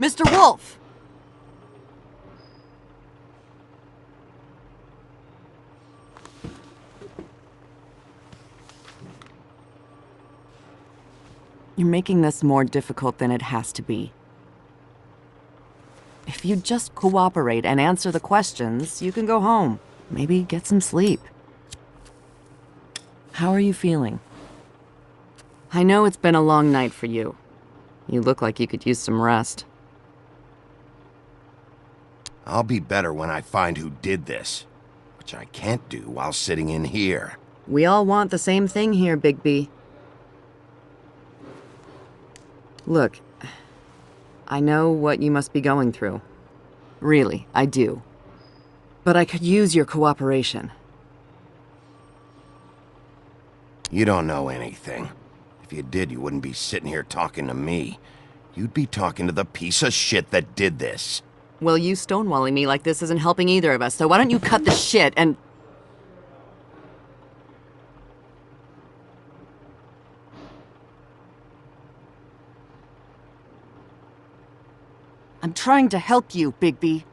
Mr. Wolf! You're making this more difficult than it has to be. If you just cooperate and answer the questions, you can go home. Maybe get some sleep. How are you feeling? I know it's been a long night for you. You look like you could use some rest. I'll be better when I find who did this, which I can't do while sitting in here. We all want the same thing here, Bigby. Look, I know what you must be going through. Really, I do. But I could use your cooperation. You don't know anything. If you did, you wouldn't be sitting here talking to me. You'd be talking to the piece of shit that did this. Well, you stonewalling me like this isn't helping either of us, so why don't you cut the shit and... I'm trying to help you, Bigby.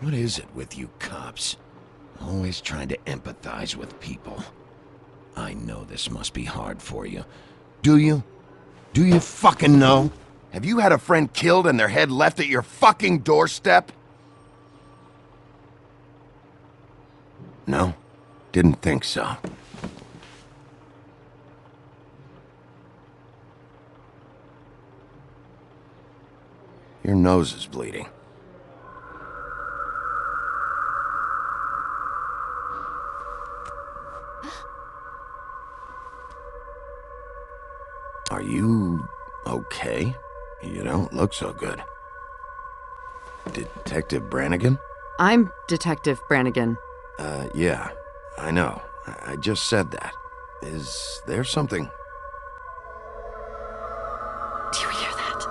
What is it with you cops? Always trying to empathize with people. I know this must be hard for you. Do you? Do you fucking know? Have you had a friend killed and their head left at your fucking doorstep? No? Didn't think so. Your nose is bleeding. Are you okay? You don't look so good. Detective Brannigan? I'm Detective Brannigan. Yeah, I know. I just said that. Is there something? Do you hear that?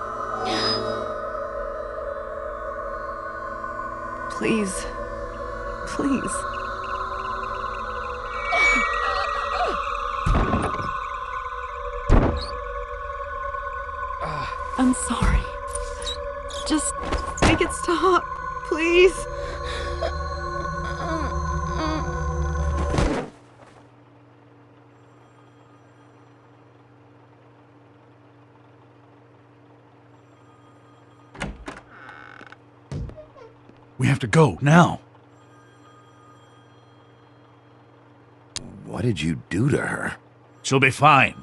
Please. Please. I'm sorry. Just make it stop, please. We have to go, now. What did you do to her? She'll be fine.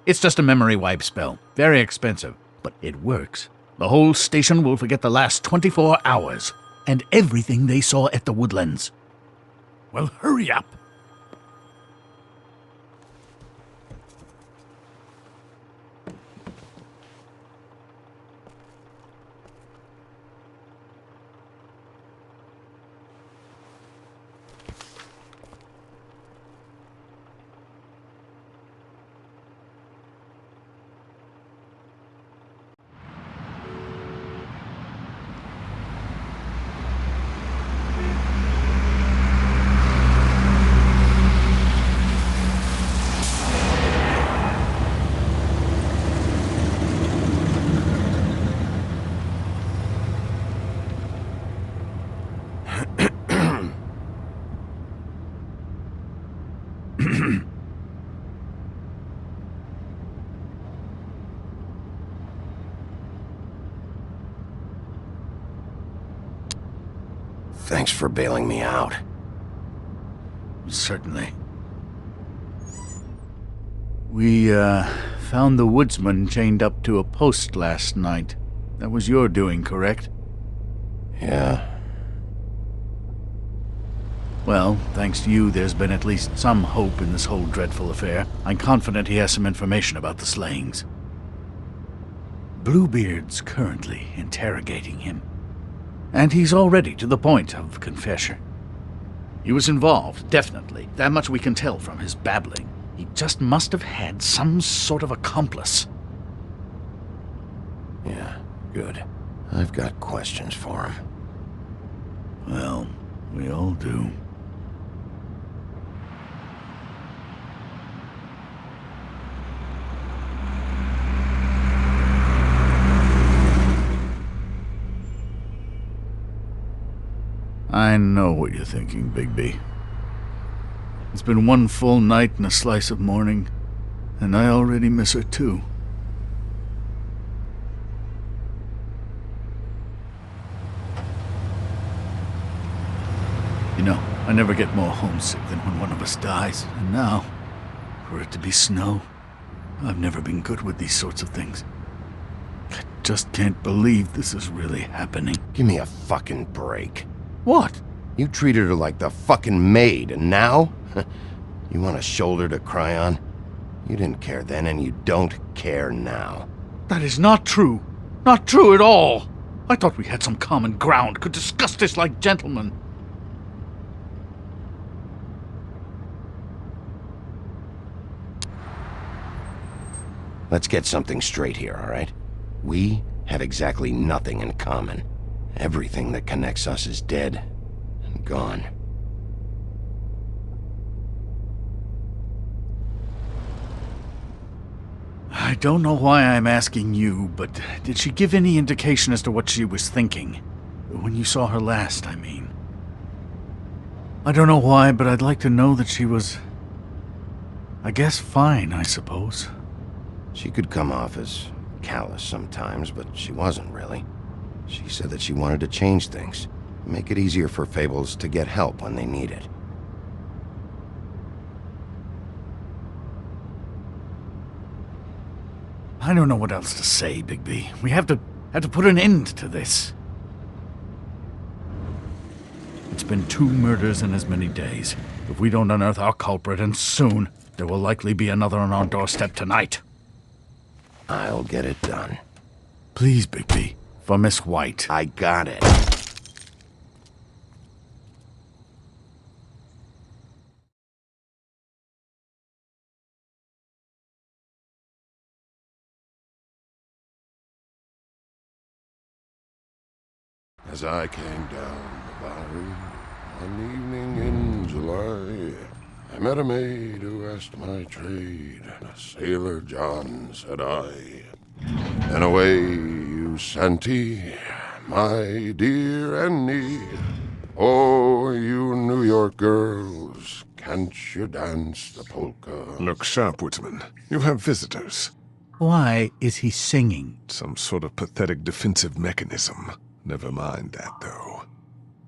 It's just a memory wipe spell. Very expensive, but it works. The whole station will forget the last 24 hours, and everything they saw at the Woodlands. Well, hurry up. Thanks for bailing me out. Certainly. We, found the woodsman chained up to a post last night. That was your doing, correct? Yeah. Well, thanks to you, there's been at least some hope in this whole dreadful affair. I'm confident he has some information about the slayings. Bluebeard's currently interrogating him. And he's already to the point of confession. He was involved, definitely. That much we can tell from his babbling. He just must have had some sort of accomplice. Yeah, good. I've got questions for him. Well, we all do. know what you're thinking, Bigby. It's been one full night and a slice of morning, and I already miss her too. You know, I never get more homesick than when one of us dies, and now, for it to be snow, I've never been good with these sorts of things. I just can't believe this is really happening. Give me a fucking break. What? You treated her like the fucking maid, and now? You want a shoulder to cry on? You didn't care then, and you don't care now. That is not true. Not true at all. I thought we had some common ground, could discuss this like gentlemen. Let's get something straight here, all right? We have exactly nothing in common. Everything that connects us is dead and gone. I don't know why I'm asking you, but did she give any indication as to what she was thinking? When you saw her last, I mean. I don't know why, but I'd like to know that she was, I guess, fine, I suppose. She could come off as callous sometimes, but she wasn't really. She said that she wanted to change things, make it easier for Fables to get help when they need it. I don't know what else to say, Bigby. We have to put an end to this. It's been 2 murders in as many days. If we don't unearth our culprit, and soon, there will likely be another on our doorstep tonight. I'll get it done. Please, Bigby. For Miss White. I got it. As I came down the Bowery one evening in July, I met a maid who asked my trade, and a sailor John, said I. And away you Santy, my dear Annie. Oh, you New York girls, can't you dance the polka? Look sharp, Whitman. You have visitors. Why is he singing? Some sort of pathetic defensive mechanism. Never mind that, though.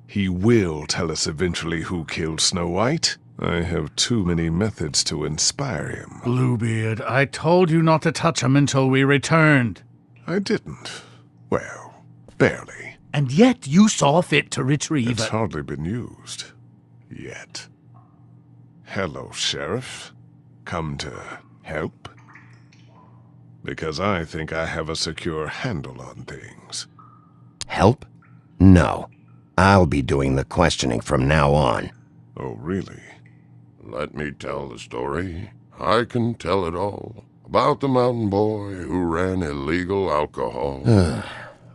He will tell us eventually who killed Snow White. I have too many methods to inspire him. Bluebeard, I told you not to touch him until we returned. I didn't. Well, barely. And yet you saw fit to retrieve It's it. hardly been used. Yet. Hello, Sheriff. Come to help? Because I think I have a secure handle on things. Help? No. I'll be doing the questioning from now on. Oh, really? Let me tell the story. I can tell it all. About the mountain boy who ran illegal alcohol.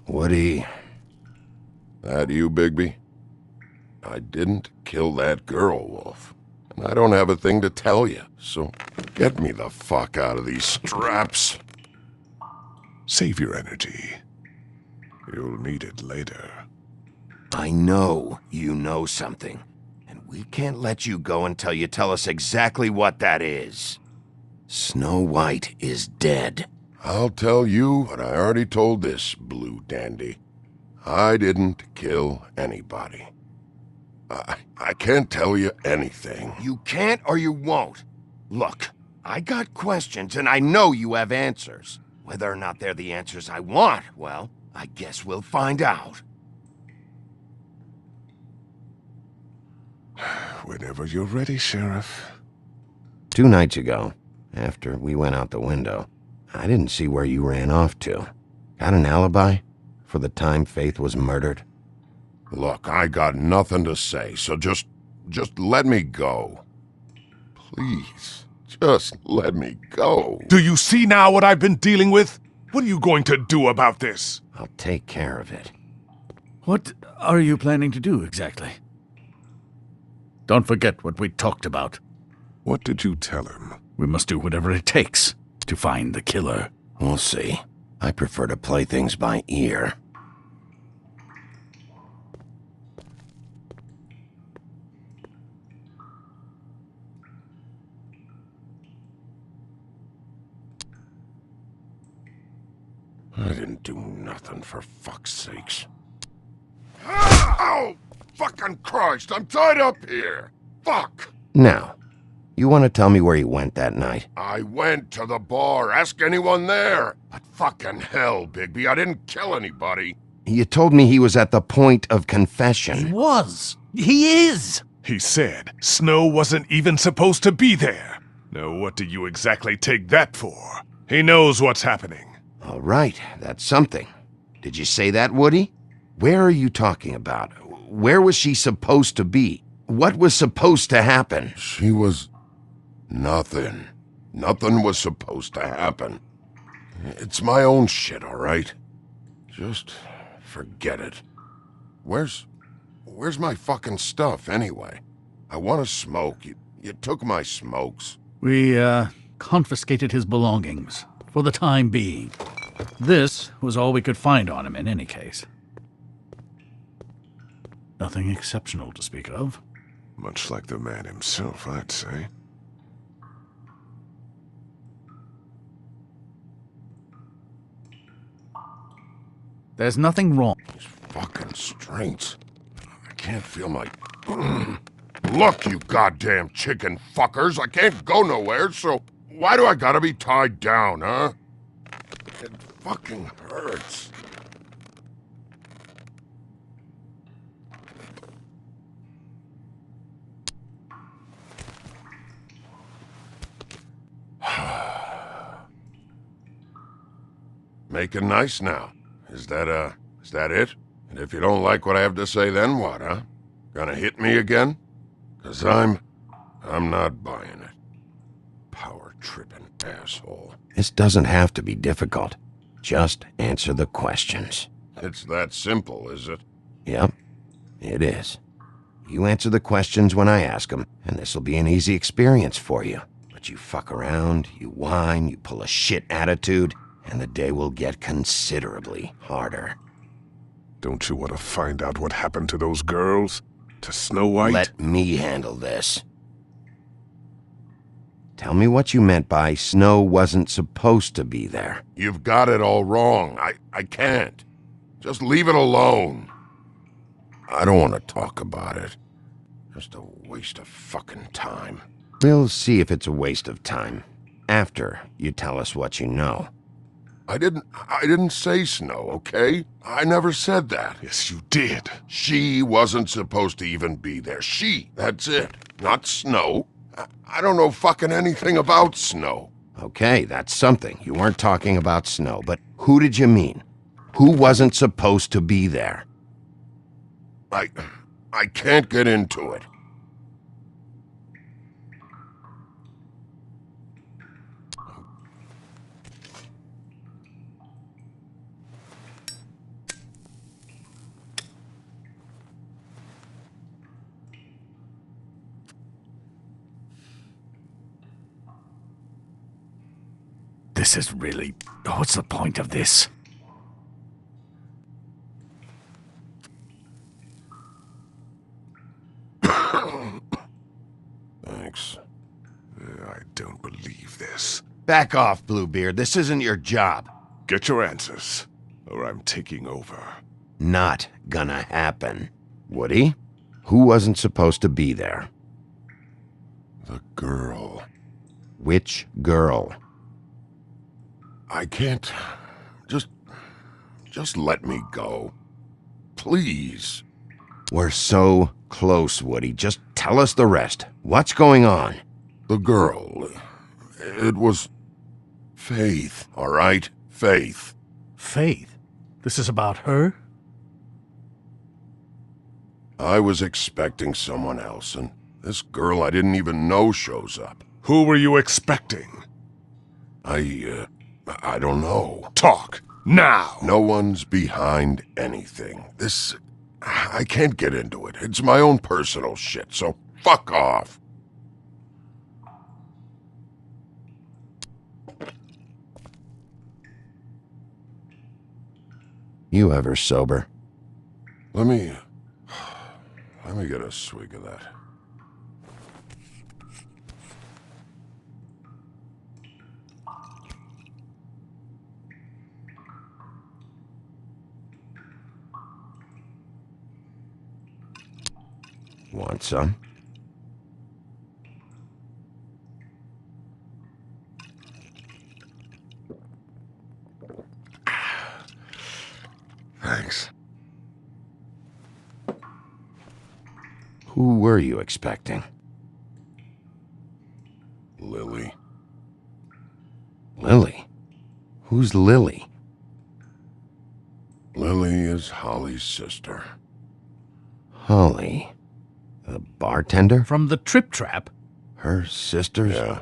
Woody. That you, Bigby? I didn't kill that girl, Wolf. And I don't have a thing to tell you, so get me the fuck out of these straps. Save your energy. You'll need it later. I know you know something, and we can't let you go until you tell us exactly what that is. Snow White is dead. I'll tell you what I already told this blue dandy. I didn't kill anybody. I can't tell you anything. You can't or you won't. Look, I got questions and I know you have answers. Whether or not they're the answers I want, well, I guess we'll find out. Whenever you're ready, Sheriff. 2 nights ago, after we went out the window, I didn't see where you ran off to. Got an alibi for the time Faith was murdered? Look, I got nothing to say, so just let me go. Please, just let me go. Do you see now what I've been dealing with? What are you going to do about this? I'll take care of it. What are you planning to do exactly? Don't forget what we talked about. What did you tell him? We must do whatever it takes to find the killer. We'll see. I prefer to play things by ear. didn't do nothing, for fuck's sakes. Oh, fucking Christ, I'm tied up here. Fuck. Now, you want to tell me where you went that night? I went to the bar. Ask anyone there. But fucking hell, Bigby, I didn't kill anybody. You told me he was at the point of confession. He was. He is. He said Snow wasn't even supposed to be there. Now what do you exactly take that for? He knows what's happening. All right, that's something. Did you say that, Woody? Where are you talking about? Where was she supposed to be? What was supposed to happen? She was... nothing. Nothing was supposed to happen. It's my own shit, all right? Just forget it. Where's my fucking stuff, anyway? I want to smoke. You took my smokes. We, confiscated his belongings, for the time being. This was all we could find on him in any case. Nothing exceptional to speak of. Much like the man himself, I'd say. There's nothing wrong. These fucking strengths. I can't feel my... Look, you goddamn chicken fuckers. I can't go nowhere, so why do I gotta be tied down, huh? It fucking hurts. Make it nice now. Is that it? And if you don't like what I have to say, then what, huh? Gonna hit me again? 'Cause I'm not buying it. Power-tripping asshole. This doesn't have to be difficult. Just answer the questions. It's that simple, is it? Yep, it is. You answer the questions when I ask them, and this'll be an easy experience for you. But you fuck around, you whine, you pull a shit attitude, and the day will get considerably harder. Don't you want to find out what happened to those girls? To Snow White? Let me handle this. Tell me what you meant by Snow wasn't supposed to be there. You've got it all wrong. I can't. Just leave it alone. I don't want to talk about it. Just a waste of fucking time. We'll see if it's a waste of time. After you tell us what you know. I didn't say Snow, okay? I never said that. Yes, you did. She wasn't supposed to even be there. She, that's it. Not Snow. I don't know fucking anything about Snow. Okay, that's something. You weren't talking about Snow, but who did you mean? Who wasn't supposed to be there? I can't get into it. This is really... What's the point of this? Thanks. I don't believe this. Back off, Bluebeard. This isn't your job. Get your answers, or I'm taking over. Not gonna happen. Woody? Who wasn't supposed to be there? The girl. Which girl? I can't... Just let me go. Please. We're so close, Woody. Just tell us the rest. What's going on? The girl. It was... Faith, all right? Faith. Faith? This is about her? I was expecting someone else, and this girl I didn't even know shows up. Who were you expecting? I don't know. Talk, now! No one's behind anything. This... I can't get into it. It's my own personal shit, so fuck off. You ever sober? Let me get a swig of that. Want some? Thanks. Who were you expecting? Lily. Lily? Who's Lily? Lily is Holly's sister. Holly? The bartender? From the Trip Trap? Her sister's? Yeah,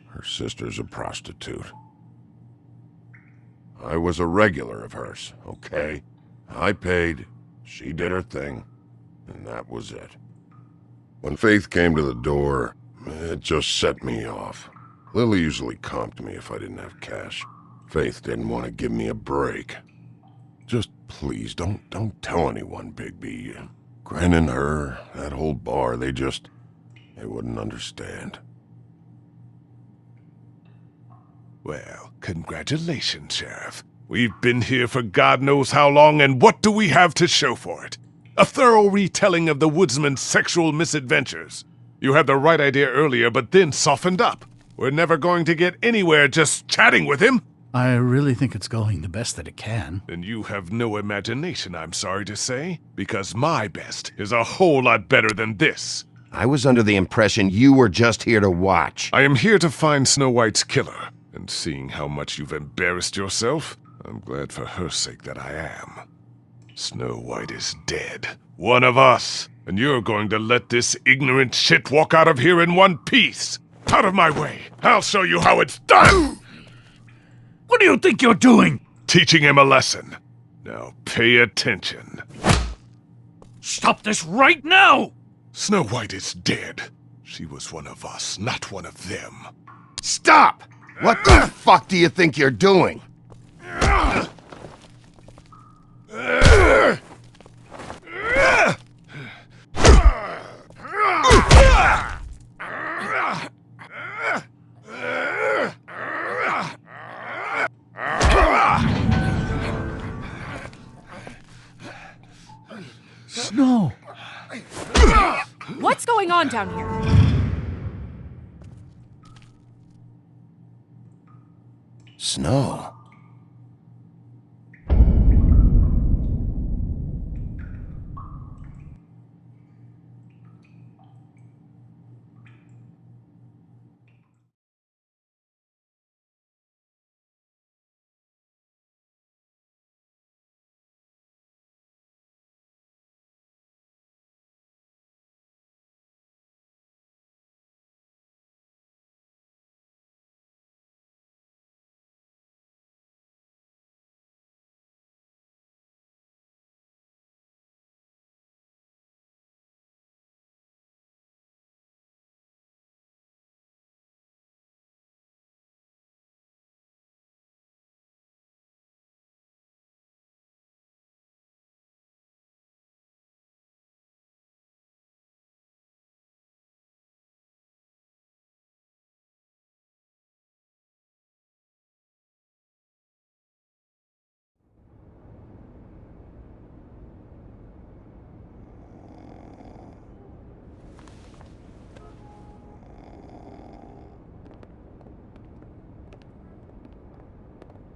her sister's a prostitute. I was a regular of hers, okay? I paid, she did her thing, and that was it. When Faith came to the door, it just set me off. Lily usually comped me if I didn't have cash. Faith didn't want to give me a break. Just please, don't tell anyone, Bigby. Gren and her, that whole bar, they wouldn't understand. Well, congratulations, Sheriff. We've been here for God knows how long, and what do we have to show for it? A thorough retelling of the woodsman's sexual misadventures. You had the right idea earlier, but then softened up. We're never going to get anywhere just chatting with him. I really think it's going the best that it can. And you have no imagination, I'm sorry to say, because my best is a whole lot better than this. I was under the impression you were just here to watch. I am here to find Snow White's killer, and seeing how much you've embarrassed yourself, I'm glad for her sake that I am. Snow White is dead. One of us. And you're going to let this ignorant shit walk out of here in one piece. Out of my way. I'll show you how it's done. What do you think you're doing? Teaching him a lesson. Now pay attention. Stop this right now! Snow White is dead. She was one of us, not one of them. Stop! What the fuck do you think you're doing? Snow! What's going on down here? Snow.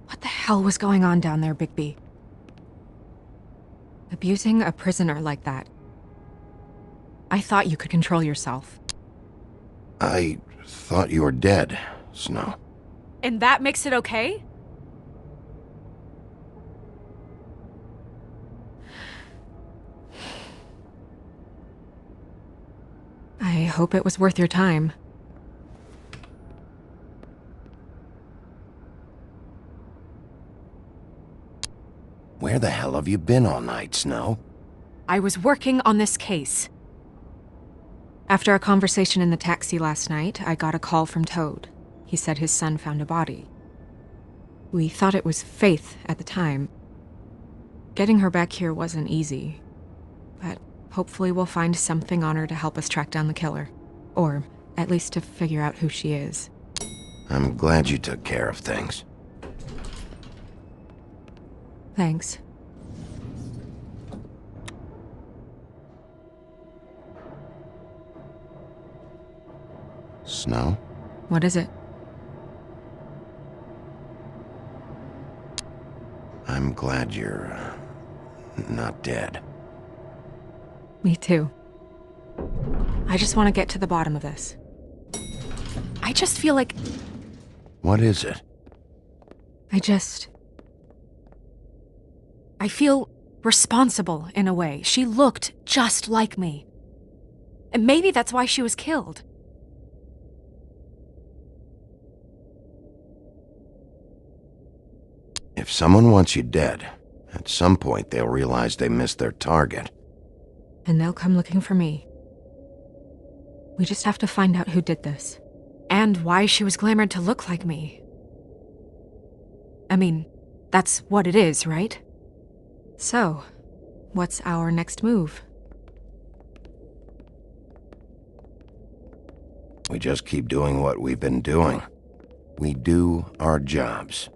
What the hell was going on down there, Bigby? Abusing a prisoner like that. I thought you could control yourself. I thought you were dead, Snow. And that makes it okay? I hope it was worth your time. Where the hell have you been all night, Snow? I was working on this case. After a conversation in the taxi last night, I got a call from Toad. He said his son found a body. We thought it was Faith at the time. Getting her back here wasn't easy, but hopefully we'll find something on her to help us track down the killer. Or at least to figure out who she is. I'm glad you took care of things. Snow? What is it? I'm glad you're not dead. Me too. I just want to get to the bottom of this. I just feel like What is it? I feel responsible in a way. She looked just like me. And maybe that's why she was killed. If someone wants you dead, at some point they'll realize they missed their target. And they'll come looking for me. We just have to find out who did this. And why she was glamored to look like me. I mean, that's what it is, right? So, what's our next move? We just keep doing what we've been doing. We do our jobs.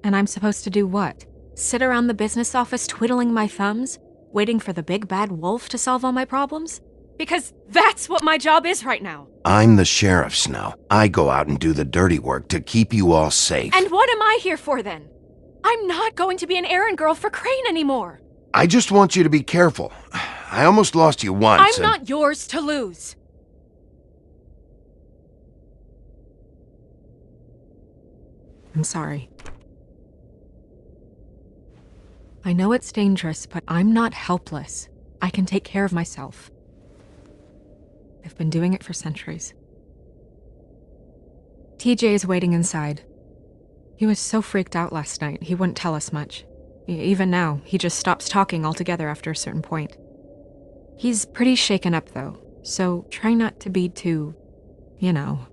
And I'm supposed to do what? Sit around the business office twiddling my thumbs, waiting for the big bad wolf to solve all my problems? Because that's what my job is right now. I'm the sheriff, Snow. I go out and do the dirty work to keep you all safe. And what am I here for then? I'm not going to be an errand girl for Crane anymore. I just want you to be careful. I almost lost you once. I'm not yours to lose. I'm sorry. I know it's dangerous, but I'm not helpless. I can take care of myself. I've been doing it for centuries. TJ is waiting inside. He was so freaked out last night, he wouldn't tell us much. Even now, he just stops talking altogether after a certain point. He's pretty shaken up, though, so try not to be too, you know.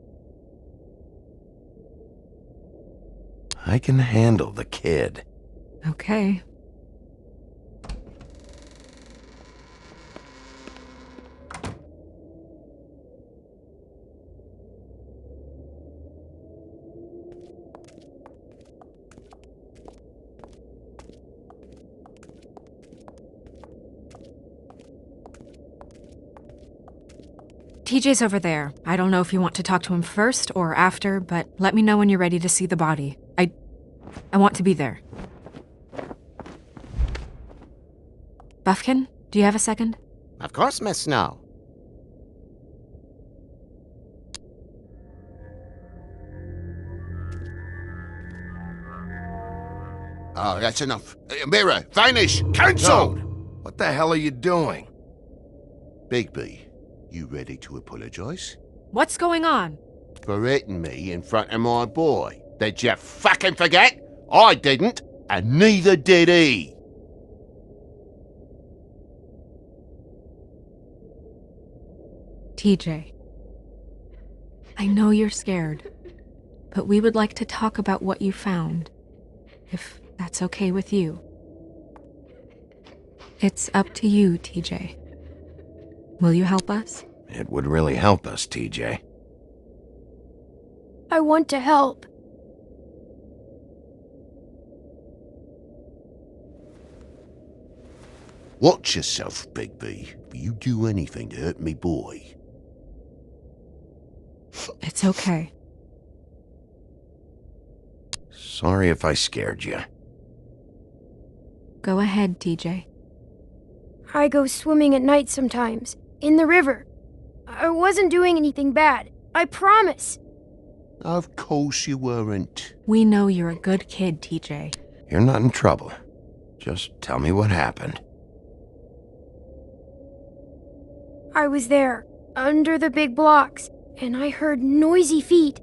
I can handle the kid. Okay. TJ's over there. I don't know if you want to talk to him first or after, but let me know when you're ready to see the body. I want to be there. Buffkin, do you have a second? Of course, Miss Snow. Oh, that's enough. Mirror, vanish, cancelled! What the hell are you doing? Bigby, you ready to apologize? What's going on? For hitting me in front of my boy. Did you fucking forget? I didn't, and neither did he. TJ, I know you're scared, but we would like to talk about what you found, if that's okay with you. It's up to you, TJ. Will you help us? It would really help us, TJ. I want to help. Watch yourself, Bigby. You do anything to hurt me boy. It's okay. Sorry if I scared you. Go ahead, TJ. I go swimming at night sometimes, in the river. I wasn't doing anything bad. I promise. Of course you weren't. We know you're a good kid, TJ. You're not in trouble. Just tell me what happened. I was there, under the big blocks, and I heard noisy feet.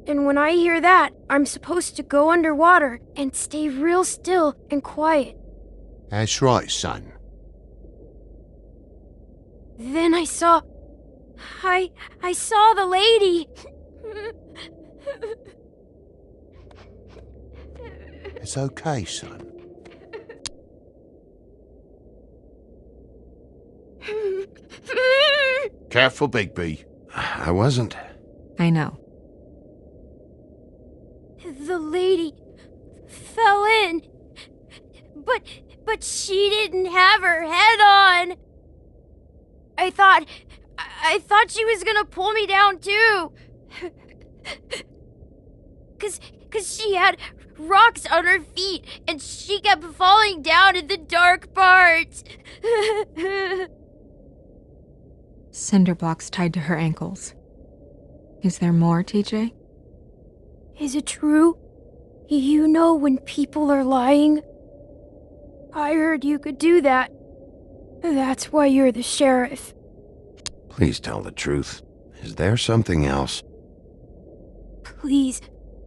And when I hear that, I'm supposed to go underwater and stay real still and quiet. That's right, son. Then I saw the lady. It's okay, son. Careful, Bigby. I wasn't. I know. The lady fell in. But she didn't have her head on. I thought she was gonna pull me down too. Cause she had rocks on her feet, and she kept falling down in the dark parts. Cinder blocks tied to her ankles. Is there more, TJ? Is it true? You know when people are lying? I heard you could do that. That's why you're the sheriff. Please tell the truth. Is there something else? Please,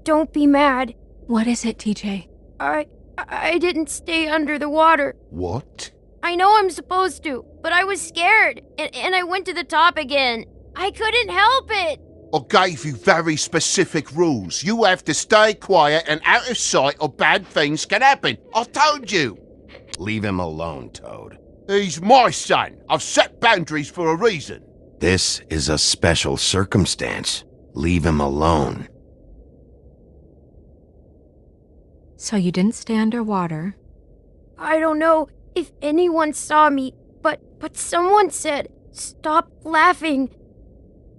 don't be mad. What is it, TJ? I didn't stay under the water. What? I know I'm supposed to, but I was scared, and I went to the top again. I couldn't help it. I gave you very specific rules. You have to stay quiet and out of sight or bad things can happen. I told you. Leave him alone, Toad. He's my son. I've set boundaries for a reason. This is a special circumstance. Leave him alone. So you didn't stay underwater? I don't know if anyone saw me, but someone said, "Stop laughing."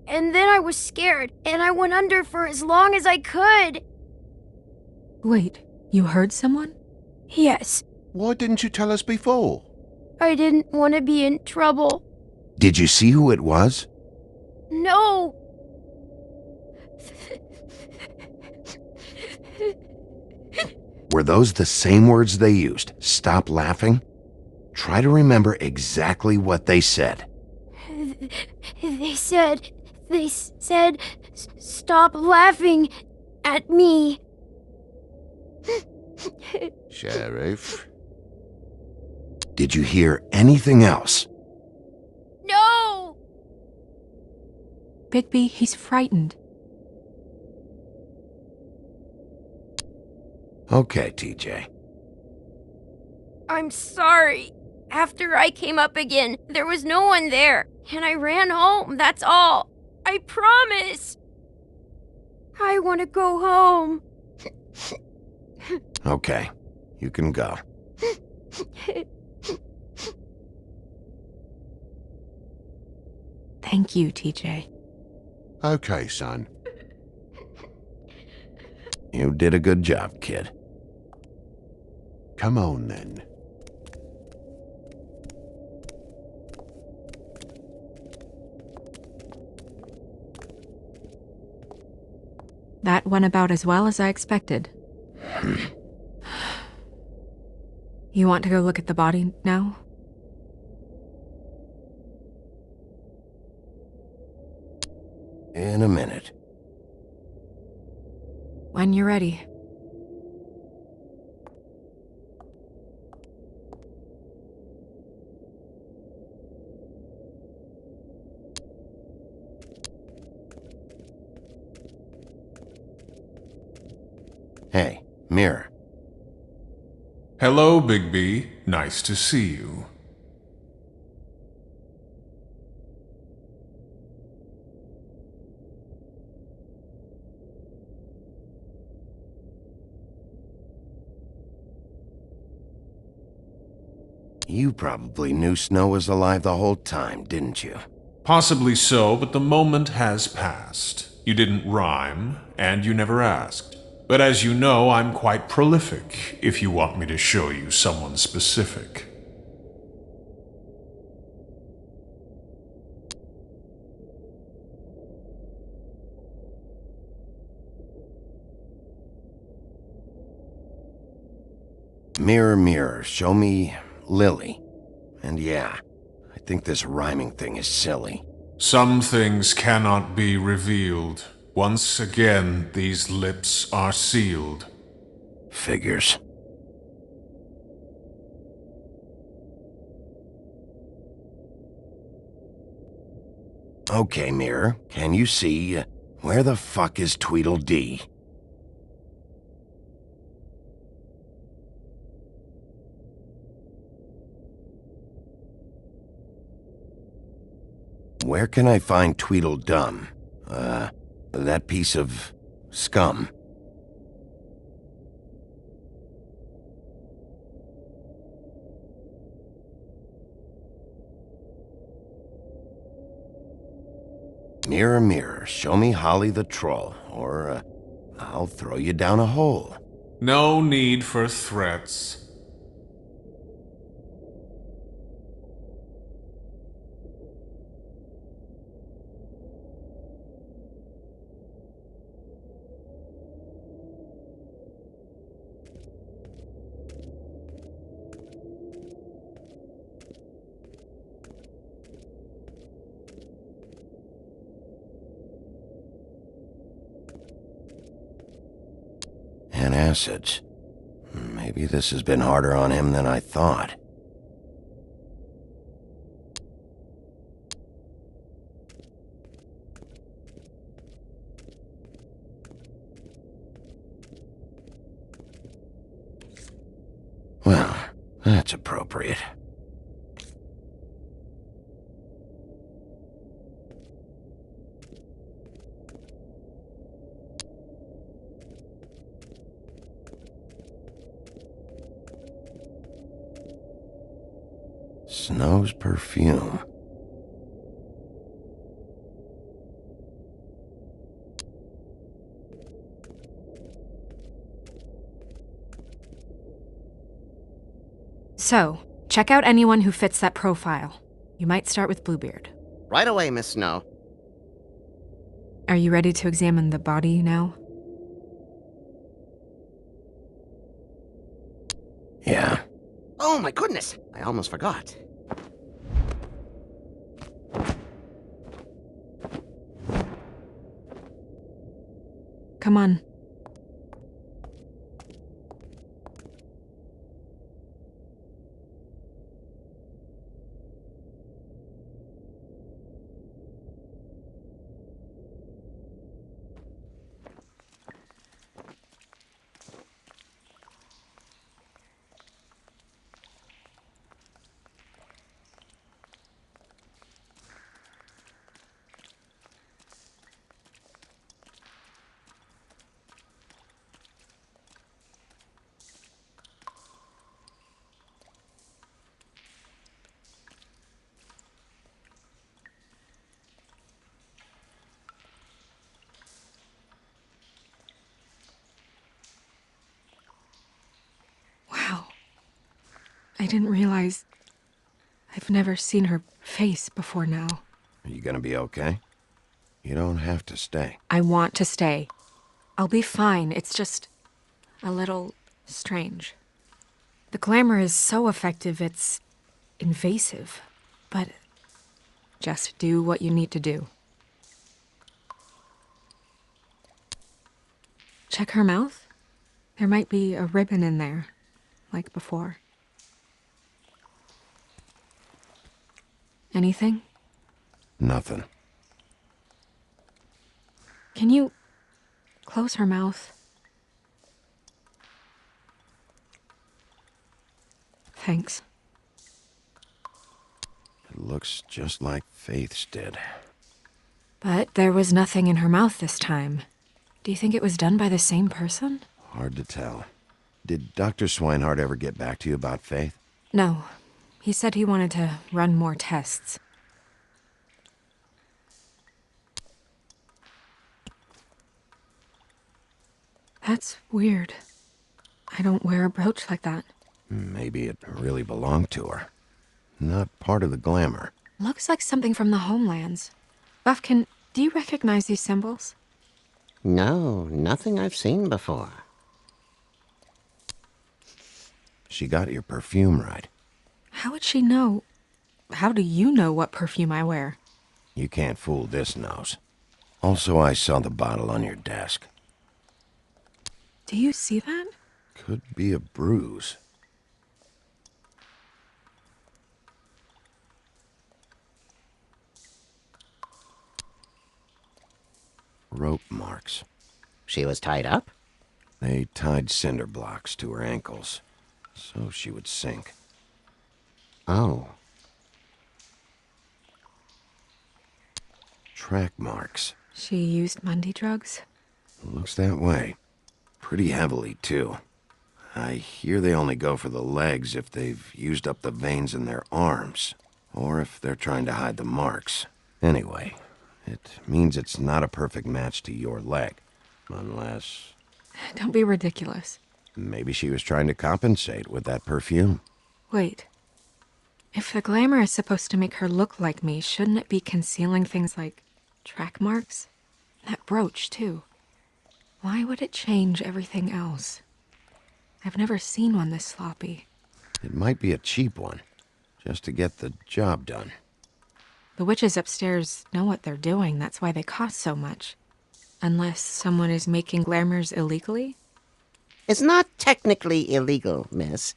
And then I was scared, and I went under for as long as I could. Wait, you heard someone? Yes, Why didn't you tell us before? I didn't want to be in trouble. Did you see who it was? No. Were those the same words they used? Stop laughing? Try to remember exactly what they said. They said, "Stop laughing at me." Sheriff? Did you hear anything else? No! Bigby, he's frightened. Okay, TJ. I'm sorry. After I came up again, there was no one there, and I ran home, that's all. I promise. I want to go home. Okay, you can go. Thank you, TJ. Okay, son. You did a good job, kid. Come on, then. That went about as well as I expected. You want to go look at the body now? In a minute. When you're ready. Hey, Mirror. Hello, Bigby. Nice to see you. You probably knew Snow was alive the whole time, didn't you? Possibly so, but the moment has passed. You didn't rhyme, and you never asked. But as you know, I'm quite prolific, if you want me to show you someone specific. Mirror, mirror, show me Lily. And yeah, I think this rhyming thing is silly. Some things cannot be revealed. Once again, these lips are sealed. Figures. Okay, Mirror, can you see where the fuck is Tweedledee? Where can I find Tweedledum? That piece of scum. Mirror, mirror, show me Holly the troll, or I'll throw you down a hole. No need for threats. And acids. Maybe this has been harder on him than I thought. Well, that's appropriate. Snow's perfume. So, check out anyone who fits that profile. You might start with Bluebeard. Right away, Miss Snow. Are you ready to examine the body now? Yeah. Oh my goodness! I almost forgot. Come on. Wow. I didn't realize... I've never seen her face before now. Are you gonna be okay? You don't have to stay. I want to stay. I'll be fine. It's just... a little... strange. The glamour is so effective, it's... invasive. But... just do what you need to do. Check her mouth. There might be a ribbon in there, like before. Anything? Nothing. Can you close her mouth? Thanks. It looks just like Faith's did. But there was nothing in her mouth this time. Do you think it was done by the same person? Hard to tell. Did Dr. Swinehart ever get back to you about Faith? No. He said he wanted to run more tests. That's weird. I don't wear a brooch like that. Maybe it really belonged to her. Not part of the glamour. Looks like something from the homelands. Buffkin, do you recognize these symbols? No, nothing I've seen before. She got your perfume right. How would she know? How do you know what perfume I wear? You can't fool this nose. Also, I saw the bottle on your desk. Do you see that? Could be a bruise. Rope marks. She was tied up? They tied cinder blocks to her ankles, so she would sink. Oh. Track marks. She used Mundy drugs? Looks that way. Pretty heavily, too. I hear they only go for the legs if they've used up the veins in their arms, or if they're trying to hide the marks. Anyway, It means it's not a perfect match to your leg. Unless... Don't be ridiculous. maybe she was trying to compensate with that perfume. Wait. If the glamour is supposed to make her look like me, shouldn't it be concealing things like track marks? That brooch, too. Why would it change everything else? I've never seen one this sloppy. It might be a cheap one, just to get the job done. The witches upstairs know what they're doing, that's why they cost so much. Unless someone is making glamours illegally? It's not technically illegal, miss.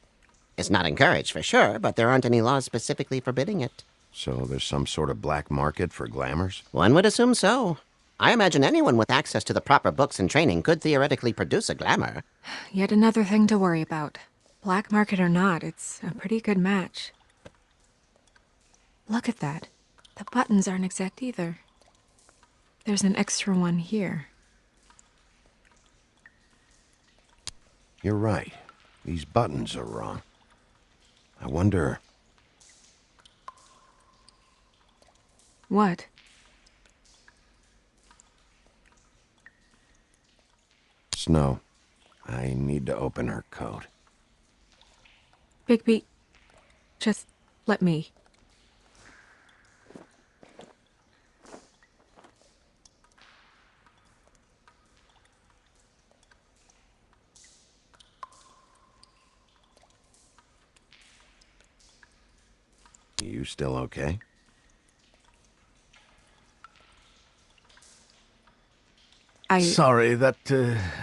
It's not encouraged for sure, but there aren't any laws specifically forbidding it. So there's some sort of black market for glamours? One would assume so. I imagine anyone with access to the proper books and training could theoretically produce a glamour. Yet another thing to worry about. Black market or not, it's a pretty good match. Look at that. The buttons aren't exact either. There's an extra one here. You're right. These buttons are wrong. I wonder... What? Snow, I need to open her coat. Bigby, just let me. You still okay? Sorry, that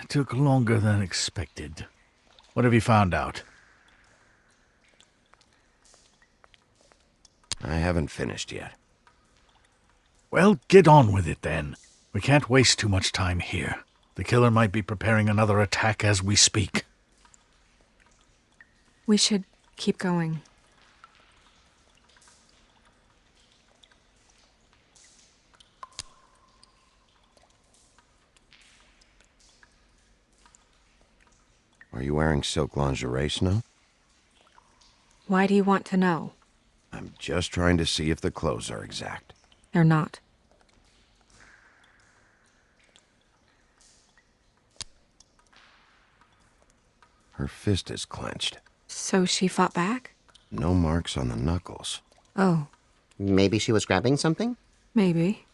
took longer than expected. What have you found out? I haven't finished yet. Well, get on with it then. We can't waste too much time here. The killer might be preparing another attack as we speak. We should keep going. Are you wearing silk lingerie, Snow? Why do you want to know? I'm just trying to see if the clothes are exact. They're not. Her fist is clenched. So she fought back? No marks on the knuckles. Oh, Maybe she was grabbing something? maybe.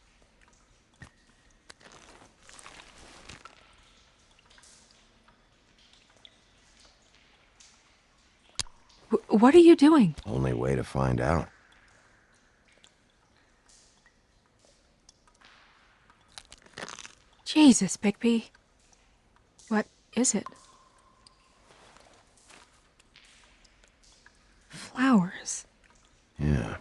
What are you doing? Only way to find out. Jesus, Bigby. What is it? Flowers. Yeah.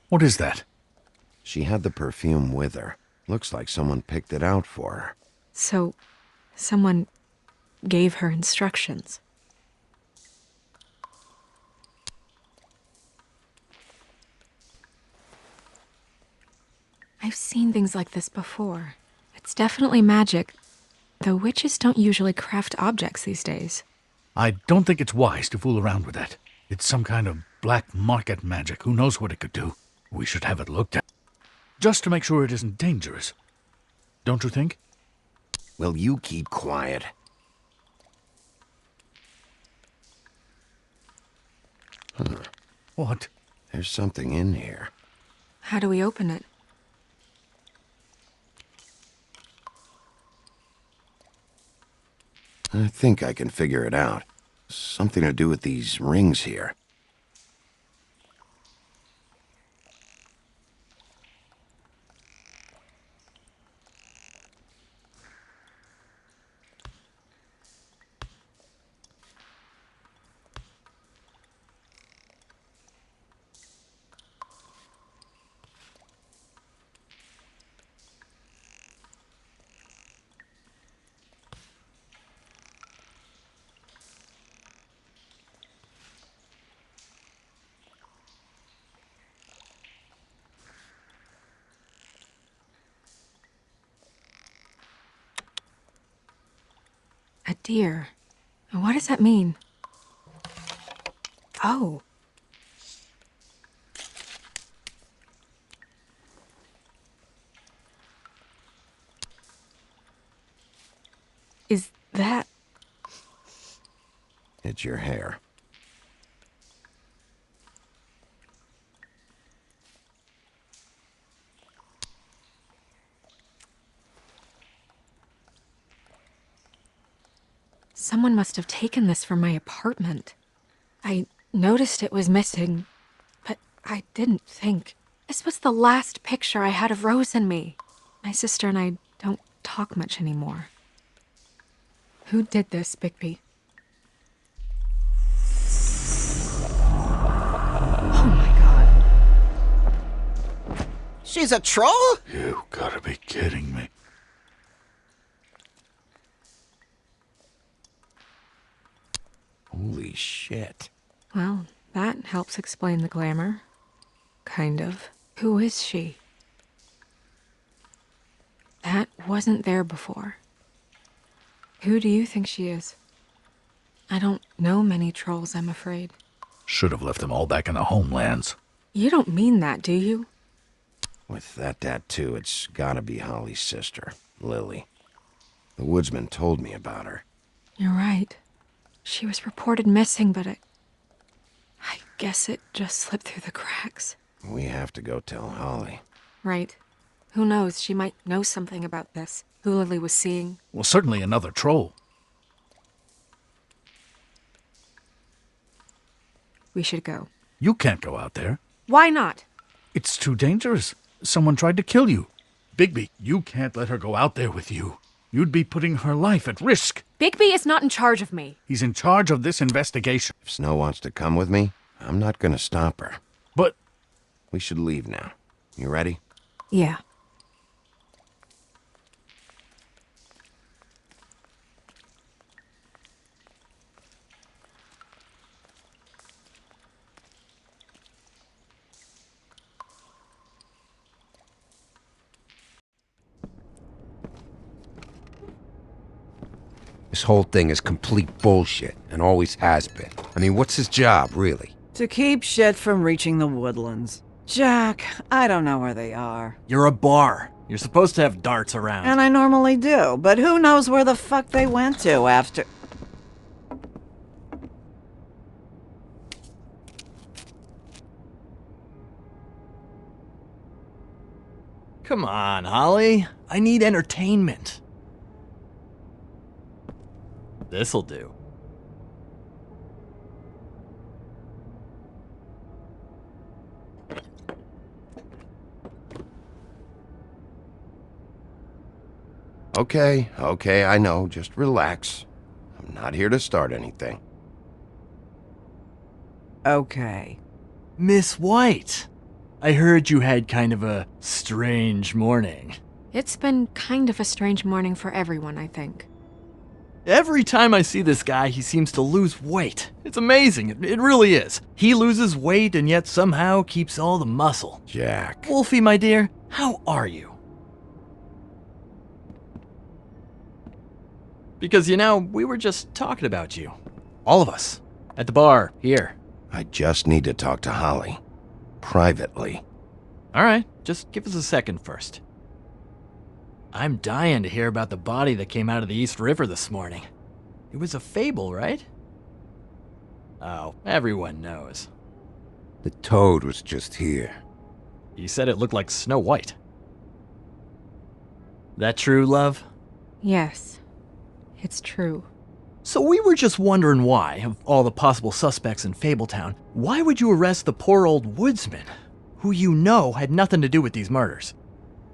What is that? She had the perfume with her. Looks like someone picked it out for her. So, someone gave her instructions. I've seen things like this before. It's definitely magic, though witches don't usually craft objects these days. I don't think it's wise to fool around with that. It's some kind of black market magic. Who knows what it could do? We should have it looked at. Just to make sure it isn't dangerous. Don't you think? Will you keep quiet? Huh. What? There's something in here. How do we open it? I think I can figure it out. Something to do with these rings here. dear. What does that mean? Oh. Is that... It's your hair. Someone must have taken this from my apartment. I noticed it was missing, but I didn't think. This was the last picture I had of Rose and me. My sister and I don't talk much anymore. Who did this, Bigby? Oh my god. She's a troll? You gotta be kidding me. Holy shit. Well, that helps explain the glamour. Kind of. Who is she? That wasn't there before. Who do you think she is? I don't know many trolls, I'm afraid. Should have left them all back in the homelands. You don't mean that, do you? With that tattoo, it's gotta be Holly's sister, Lily. The woodsman told me about her. You're right. She was reported missing, but I guess it just slipped through the cracks. We have to go tell Holly. Right. Who knows, she might know something about this. Who Lily was seeing. Well, certainly another troll. We should go. You can't go out there. Why not? It's too dangerous. Someone tried to kill you. Bigby, you can't let her go out there with you. You'd be putting her life at risk. Bigby is not in charge of me. He's in charge of this investigation. If Snow wants to come with me, I'm not gonna stop her. But... We should leave now. You ready? Yeah. This whole thing is complete bullshit, and always has been. I mean, what's his job, really? To keep shit from reaching the woodlands. Jack, I don't know where they are. You're a bar. You're supposed to have darts around. And I normally do, but who knows where the fuck they went to after... Come on, Holly. I need entertainment. This'll do. Okay, I know. Just relax. I'm not here to start anything. Okay. Miss White, I heard you had kind of a strange morning. It's been kind of a strange morning for everyone, I think. Every time I see this guy, he seems to lose weight. It's amazing. It really is. He loses weight and yet somehow keeps all the muscle. Jack. Wolfie, my dear, how are you? Because, you know, we were just talking about you. All of us. At the bar, here. I just need to talk to Holly. Privately. All right, just give us a second first. I'm dying to hear about the body that came out of the East River this morning. It was a fable, right? Oh, everyone knows. The toad was just here. You said it looked like Snow White. That true, love? Yes, it's true. So we were just wondering why, of all the possible suspects in Fabletown, why would you arrest the poor old woodsman, who you know had nothing to do with these murders?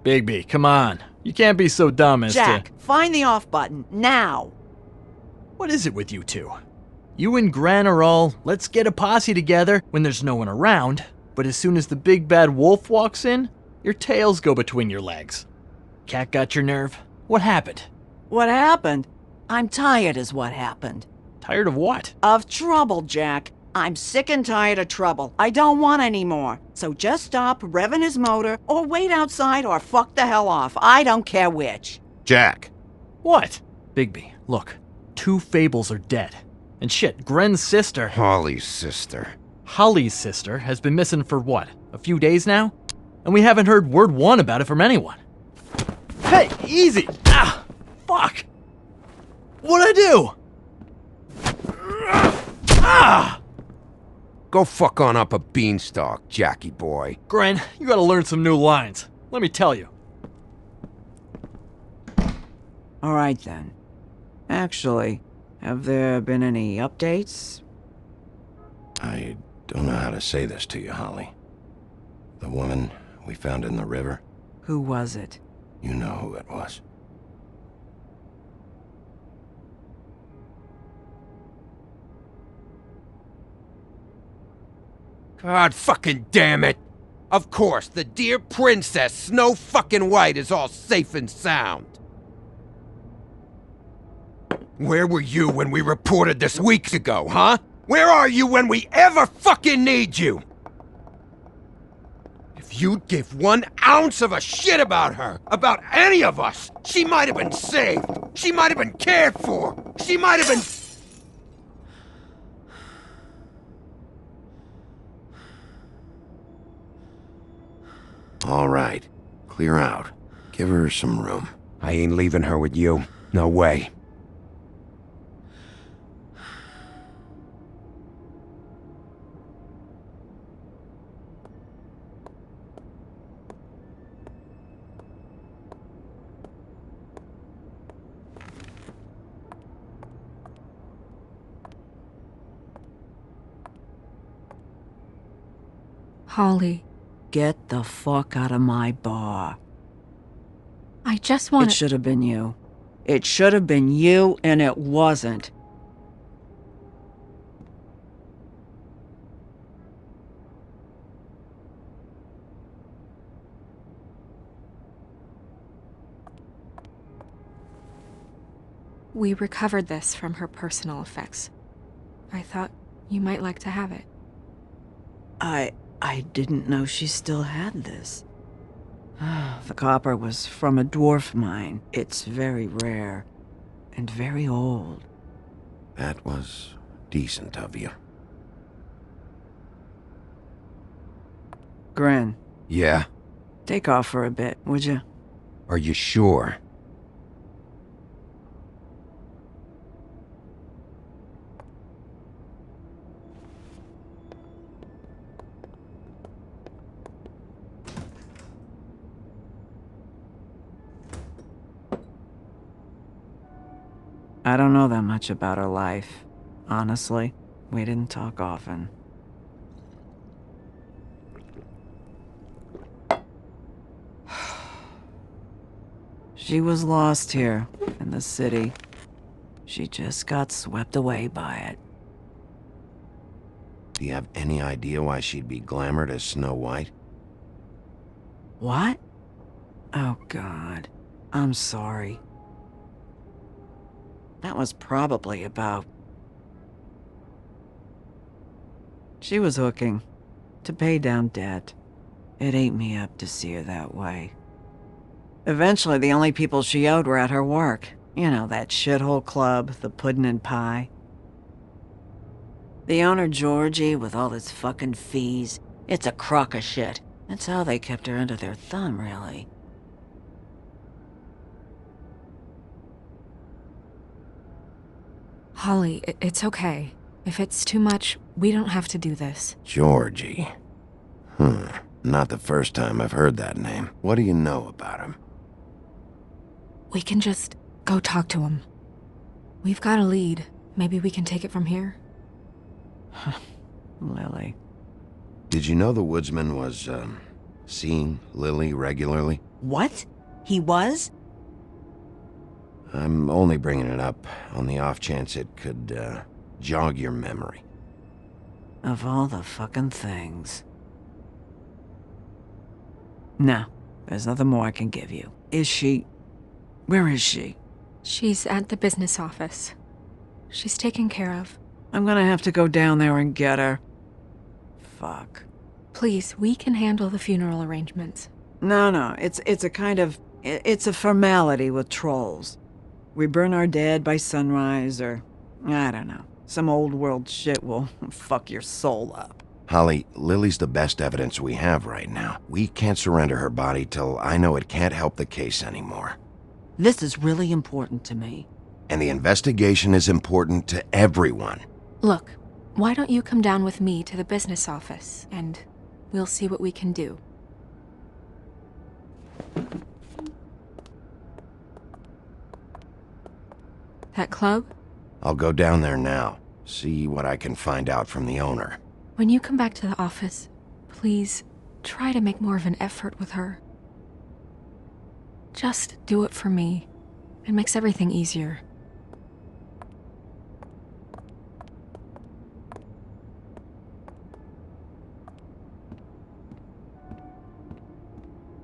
Bigby, come on. You can't be so dumb as Jack, find the off button, now! What is it with you two? You and Gran are all, let's get a posse together when there's no one around, but as soon as the big bad wolf walks in, your tails go between your legs. Cat got your nerve? What happened? What happened? I'm tired is what happened. Tired of what? Of trouble, Jack. I'm sick and tired of trouble. I don't want any more. So just stop revving his motor, or wait outside, or fuck the hell off. I don't care which. Jack. What? Bigby, look. 2 Fables are dead. And shit, Gren's sister... Holly's sister. Holly's sister has been missing for what, a few days now? And we haven't heard word one about it from anyone. Hey, easy! Ah! Fuck! What'd I do? Ah! Go fuck on up a beanstalk, Jackie boy. Gren, you gotta learn some new lines. Let me tell you. All right, then. Actually, have there been any updates? I don't know how to say this to you, Holly. The woman we found in the river, Who was it? you know who it was. God fucking damn it! Of course, the dear princess, Snow fucking White, is all safe and sound. Where were you when we reported this weeks ago, huh? Where are you when we ever fucking need you? If you'd give 1 ounce of a shit about her, about any of us, she might have been saved. She might have been cared for. She might have been... All right, clear out. Give her some room. I ain't leaving her with you. No way. Holly, Get the fuck out of my bar. I just want It should have been you. It should have been you, and it wasn't. We recovered this from her personal effects. I thought you might like to have it. I didn't know she still had this. The copper was from a dwarf mine. It's very rare and very old. That was decent of you. Gren, Yeah? take off for a bit, would you? Are you sure? I don't know that much about her life. Honestly, we didn't talk often. She was lost here, in the city. She just got swept away by it. Do you have any idea why she'd be glamored as Snow White? What? Oh, God. I'm sorry. That was probably about... She was hooking. To pay down debt. It ate me up to see her that way. Eventually, the only people she owed were at her work. You know, that shithole club, the Puddin' and Pie. The owner, Georgie, with all his fucking fees. It's a crock of shit. That's how they kept her under their thumb, really. Holly, it's okay. If it's too much, we don't have to do this. Georgie. Not the first time I've heard that name. What do you know about him? We can just go talk to him. We've got a lead. Maybe we can take it from here? Lily. Did you know the woodsman was, seeing Lily regularly? What? He was? I'm only bringing it up on the off chance it could, jog your memory. Of all the fucking things. No, there's nothing more I can give you. Is she... Where is she? She's at the business office. She's taken care of. I'm gonna have to go down there and get her. Fuck. Please, we can handle the funeral arrangements. No, it's a kind of... It's a formality with trolls. We burn our dead by sunrise, or I don't know. Some old world shit will fuck your soul up. Holly, Lily's the best evidence we have right now. We can't surrender her body till I know it can't help the case anymore. This is really important to me. And the investigation is important to everyone. Look, why don't you come down with me to the business office, and we'll see what we can do. That club? I'll go down there now, see what I can find out from the owner. When you come back to the office, please try to make more of an effort with her. Just do it for me. It makes everything easier.